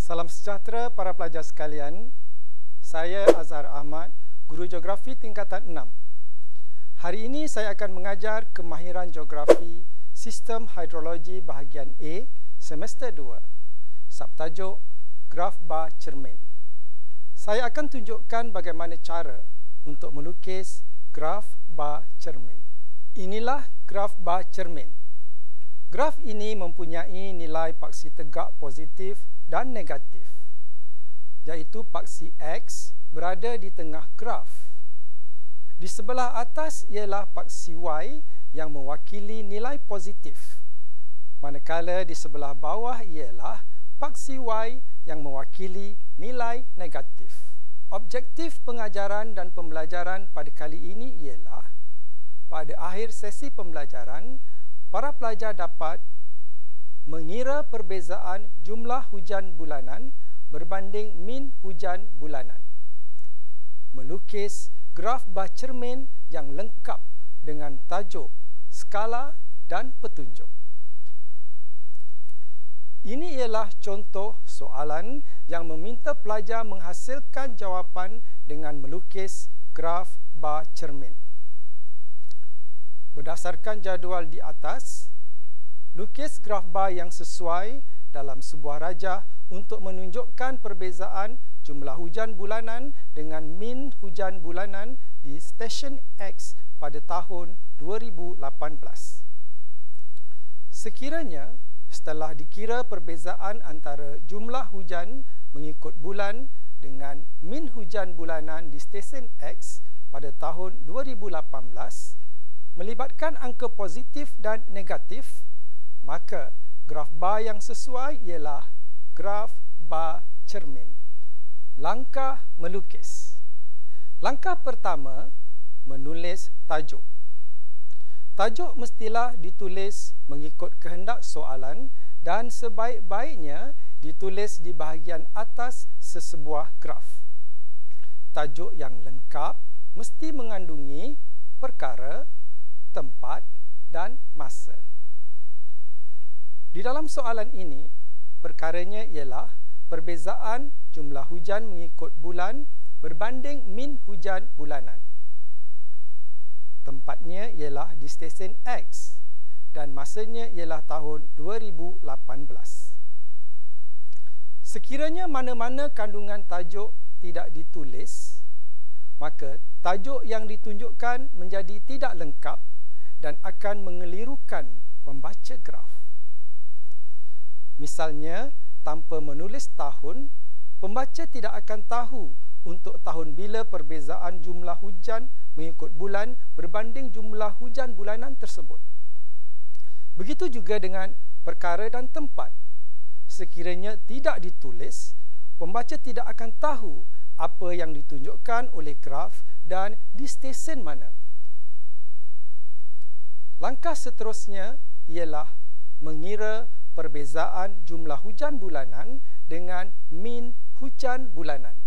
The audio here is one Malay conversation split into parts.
Salam sejahtera para pelajar sekalian. Saya Azhar Ahmad, Guru Geografi tingkatan 6. Hari ini saya akan mengajar kemahiran geografi Sistem Hidrologi bahagian A, semester 2. Subtajuk Graf bar cermin. Saya akan tunjukkan bagaimana cara untuk melukis graf bar cermin. Inilah graf bar cermin. Graf ini mempunyai nilai paksi tegak positif dan negatif, iaitu paksi X berada di tengah graf. Di sebelah atas ialah paksi Y yang mewakili nilai positif, manakala di sebelah bawah ialah paksi Y yang mewakili nilai negatif. Objektif pengajaran dan pembelajaran pada kali ini ialah, pada akhir sesi pembelajaran, para pelajar dapat mengira perbezaan jumlah hujan bulanan berbanding min hujan bulanan, melukis graf bar cermin yang lengkap dengan tajuk, skala dan petunjuk. Ini ialah contoh soalan yang meminta pelajar menghasilkan jawapan dengan melukis graf bar cermin. Berdasarkan jadual di atas, lukis graf bar yang sesuai dalam sebuah rajah untuk menunjukkan perbezaan jumlah hujan bulanan dengan min hujan bulanan di stesen X pada tahun 2018. Sekiranya setelah dikira perbezaan antara jumlah hujan mengikut bulan dengan min hujan bulanan di stesen X pada tahun 2018 melibatkan angka positif dan negatif, maka graf bar yang sesuai ialah graf bar cermin. Langkah melukis. Langkah pertama, menulis tajuk. Tajuk mestilah ditulis mengikut kehendak soalan dan sebaik-baiknya ditulis di bahagian atas sesebuah graf. Tajuk yang lengkap mesti mengandungi perkara, tempat dan masa. Di dalam soalan ini, perkaranya ialah perbezaan jumlah hujan mengikut bulan berbanding min hujan bulanan. Tempatnya ialah di stesen X dan masanya ialah tahun 2018. Sekiranya mana-mana kandungan tajuk tidak ditulis, maka tajuk yang ditunjukkan menjadi tidak lengkap dan akan mengelirukan pembaca graf. Misalnya, tanpa menulis tahun, pembaca tidak akan tahu untuk tahun bila perbezaan jumlah hujan mengikut bulan berbanding jumlah hujan bulanan tersebut. Begitu juga dengan perkara dan tempat. Sekiranya tidak ditulis, pembaca tidak akan tahu apa yang ditunjukkan oleh graf dan di stesen mana. Langkah seterusnya ialah mengira perbezaan jumlah hujan bulanan dengan min hujan bulanan.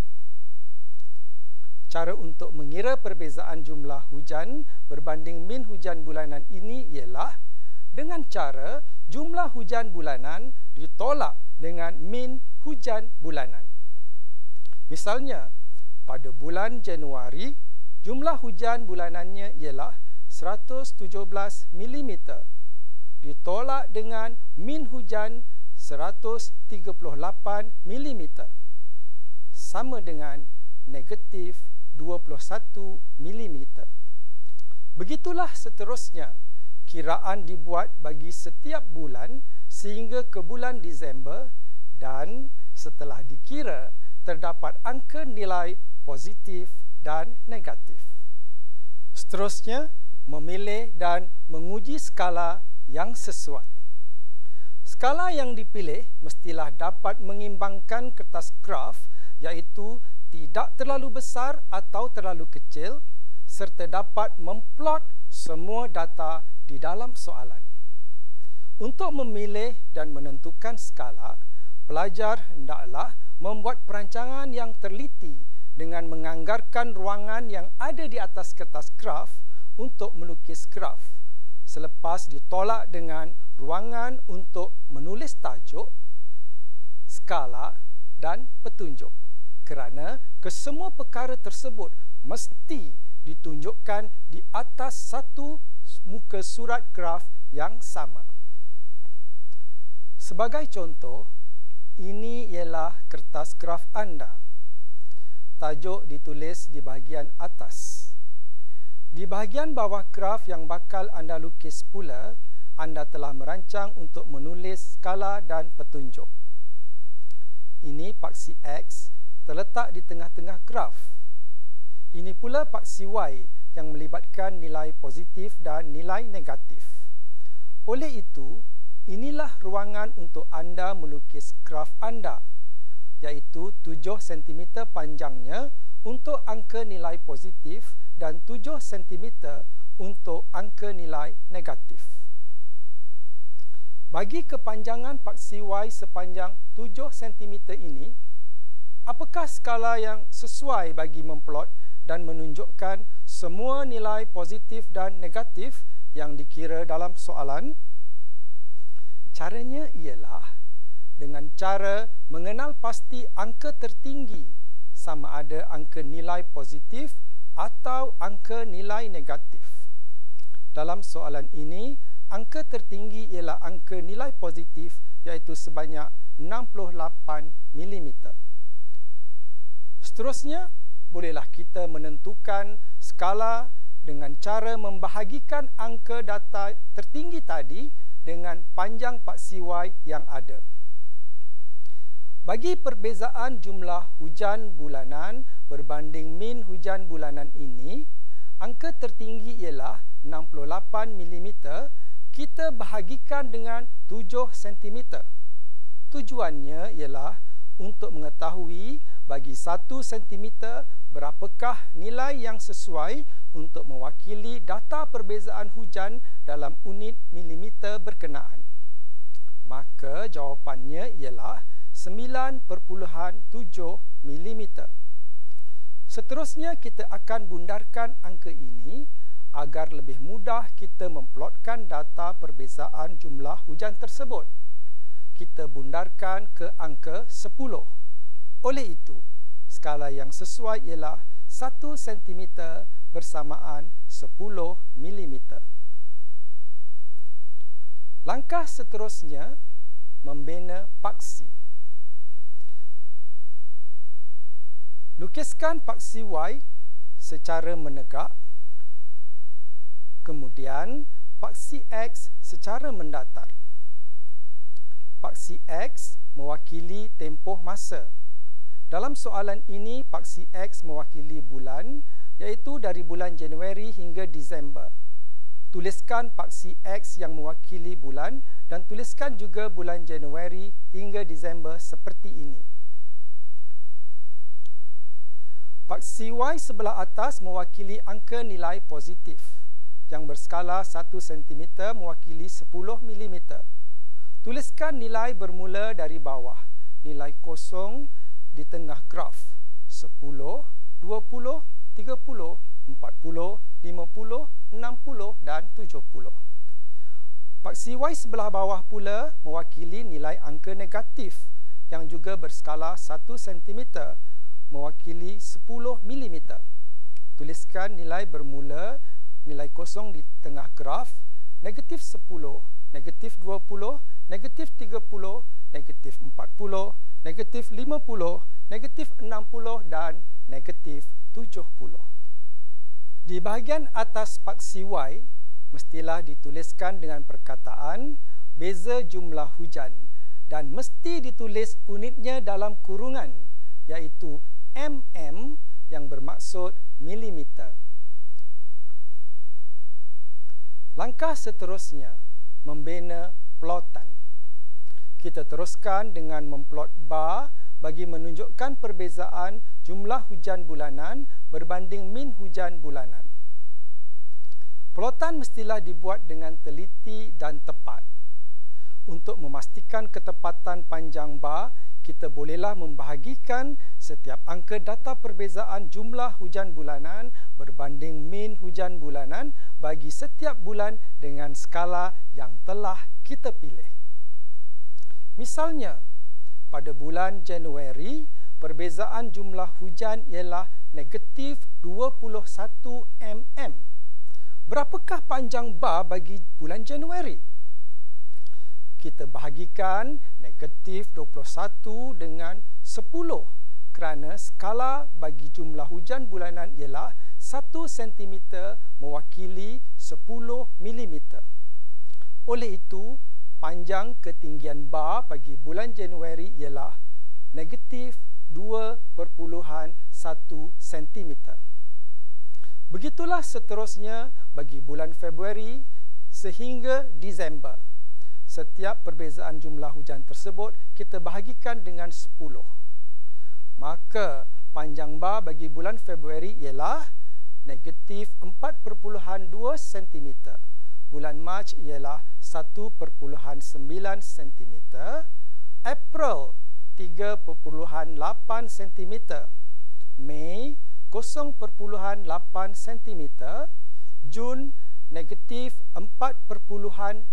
Cara untuk mengira perbezaan jumlah hujan berbanding min hujan bulanan ini ialah dengan cara jumlah hujan bulanan ditolak dengan min hujan bulanan. Misalnya, pada bulan Januari, jumlah hujan bulanannya ialah 117 mm, ditolak dengan min hujan 138 mm, sama dengan negatif 21 mm. Begitulah seterusnya, kiraan dibuat bagi setiap bulan sehingga ke bulan Disember, dan setelah dikira terdapat angka nilai positif dan negatif. Seterusnya, memilih dan menguji skala yang sesuai. Skala yang dipilih mestilah dapat mengimbangkan kertas graf, iaitu tidak terlalu besar atau terlalu kecil, serta dapat memplot semua data di dalam soalan. Untuk memilih dan menentukan skala, pelajar hendaklah membuat perancangan yang teliti dengan menganggarkan ruangan yang ada di atas kertas graf untuk melukis graf, selepas ditolak dengan ruangan untuk menulis tajuk, skala dan petunjuk, kerana kesemua perkara tersebut mesti ditunjukkan di atas satu muka surat graf yang sama. Sebagai contoh, ini ialah kertas graf anda. Tajuk ditulis di bahagian atas. Di bahagian bawah graf yang bakal anda lukis pula, anda telah merancang untuk menulis skala dan petunjuk. Ini paksi X terletak di tengah-tengah graf. Ini pula paksi Y yang melibatkan nilai positif dan nilai negatif. Oleh itu, inilah ruangan untuk anda melukis graf anda, iaitu 7 cm panjangnya untuk angka nilai positif dan 7 cm untuk angka nilai negatif. Bagi kepanjangan paksi Y sepanjang 7 cm ini, apakah skala yang sesuai bagi memplot dan menunjukkan semua nilai positif dan negatif yang dikira dalam soalan? Caranya ialah dengan cara mengenal pasti angka tertinggi sama ada angka nilai positif atau angka nilai negatif. Dalam soalan ini, angka tertinggi ialah angka nilai positif, iaitu sebanyak 68 mm. Seterusnya, bolehlah kita menentukan skala dengan cara membahagikan angka data tertinggi tadi dengan panjang paksi Y yang ada. Bagi perbezaan jumlah hujan bulanan berbanding min hujan bulanan ini, angka tertinggi ialah 68 mm, kita bahagikan dengan 7 cm. Tujuannya ialah untuk mengetahui bagi 1 cm berapakah nilai yang sesuai untuk mewakili data perbezaan hujan dalam unit milimeter berkenaan. Maka jawapannya ialah 9.7 mm. Seterusnya kita akan bundarkan angka ini agar lebih mudah kita memplotkan data perbezaan jumlah hujan tersebut. Kita bundarkan ke angka 10. Oleh itu, skala yang sesuai ialah 1 cm bersamaan 10 mm. Langkah seterusnya, membina paksi. Lukiskan paksi Y secara menegak, kemudian paksi X secara mendatar. Paksi X mewakili tempoh masa. Dalam soalan ini, paksi X mewakili bulan, iaitu dari bulan Januari hingga Disember. Tuliskan paksi X yang mewakili bulan dan tuliskan juga bulan Januari hingga Disember seperti ini. Paksi Y sebelah atas mewakili angka nilai positif yang berskala 1 cm mewakili 10 mm. Tuliskan nilai bermula dari bawah, nilai kosong di tengah graf, 10, 20, 30, 40, 50, 60 dan 70. Paksi Y sebelah bawah pula mewakili nilai angka negatif yang juga berskala 1 cm mewakili 10 mm. Tuliskan nilai bermula, nilai kosong di tengah graf, negatif 10, negatif 20, negatif 30, negatif 40, negatif 50, negatif 60 dan negatif 70. Di bahagian atas paksi Y, mestilah dituliskan dengan perkataan beza jumlah hujan dan mesti ditulis unitnya dalam kurungan, iaitu mm yang bermaksud milimeter. Langkah seterusnya, membina plotan. Kita teruskan dengan memplot bar bagi menunjukkan perbezaan jumlah hujan bulanan berbanding min hujan bulanan. Plotan mestilah dibuat dengan teliti dan tepat. Untuk memastikan ketepatan panjang bar, kita bolehlah membahagikan setiap angka data perbezaan jumlah hujan bulanan berbanding min hujan bulanan bagi setiap bulan dengan skala yang telah kita pilih. Misalnya, pada bulan Januari, perbezaan jumlah hujan ialah negatif 21 mm. Berapakah panjang bar bagi bulan Januari? Kita bahagikan negatif 21 dengan 10 kerana skala bagi jumlah hujan bulanan ialah 1 cm mewakili 10 mm. Oleh itu, panjang ketinggian bar bagi bulan Januari ialah negatif 2.1 cm. Begitulah seterusnya bagi bulan Februari sehingga Disember. Setiap perbezaan jumlah hujan tersebut kita bahagikan dengan 10. Maka panjang bar bagi bulan Februari ialah negatif 4.2 cm. Bulan Mac ialah 1.9 cm. April 3.8 cm. Mei 0.8 cm. Jun negatif 4.9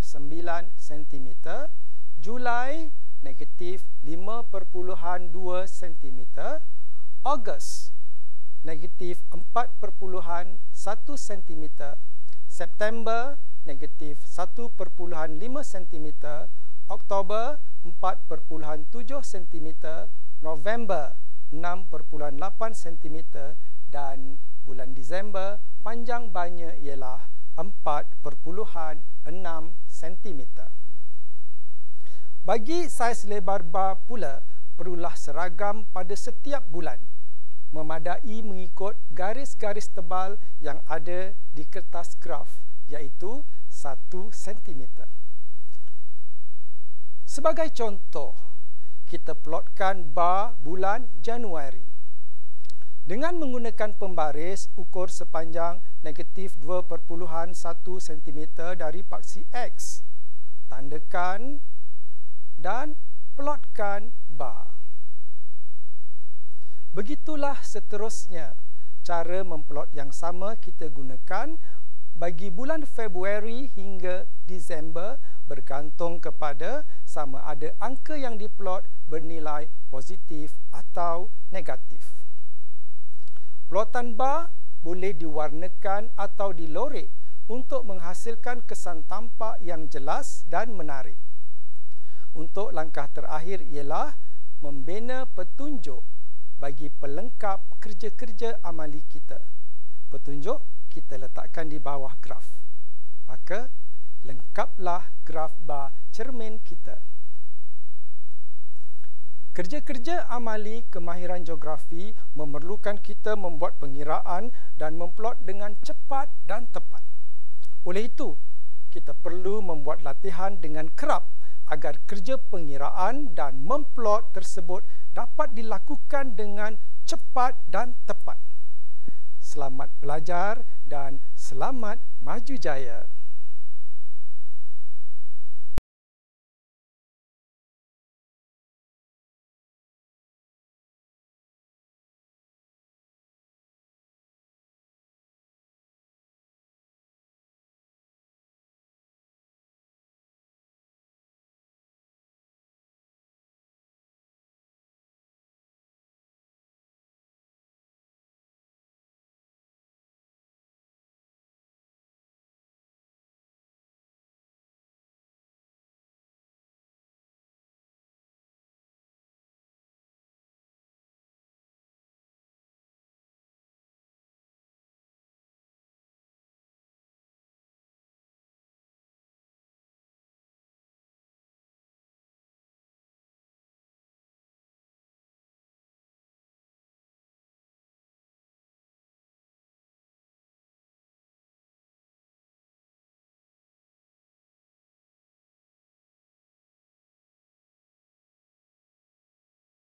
cm. Julai negatif 5.2 cm. Ogos negatif 4.1 cm. September negatif 1.5 cm. Oktober 4.7 cm. November 6.8 cm. Dan bulan Disember panjang barnya ialah 4.6 cm. Bagi saiz lebar bar pula perlulah seragam pada setiap bulan, memadai mengikut garis-garis tebal yang ada di kertas graf, iaitu 1 cm. Sebagai contoh, kita plotkan bar bulan Januari. Dengan menggunakan pembaris ukur sepanjang negatif 2.1 cm dari paksi X, tandakan dan plotkan bar. Begitulah seterusnya cara memplot yang sama kita gunakan bagi bulan Februari hingga Disember bergantung kepada sama ada angka yang diplot bernilai positif atau negatif. Plotan bar boleh diwarnakan atau dilorek untuk menghasilkan kesan tampak yang jelas dan menarik. Untuk langkah terakhir ialah membina petunjuk bagi pelengkap kerja-kerja amali kita. Petunjuk kita letakkan di bawah graf. Maka, lengkaplah graf bar cermin kita. Kerja-kerja amali kemahiran geografi memerlukan kita membuat pengiraan dan memplot dengan cepat dan tepat. Oleh itu, kita perlu membuat latihan dengan kerap agar kerja pengiraan dan memplot tersebut dapat dilakukan dengan cepat dan tepat. Selamat belajar dan selamat maju jaya.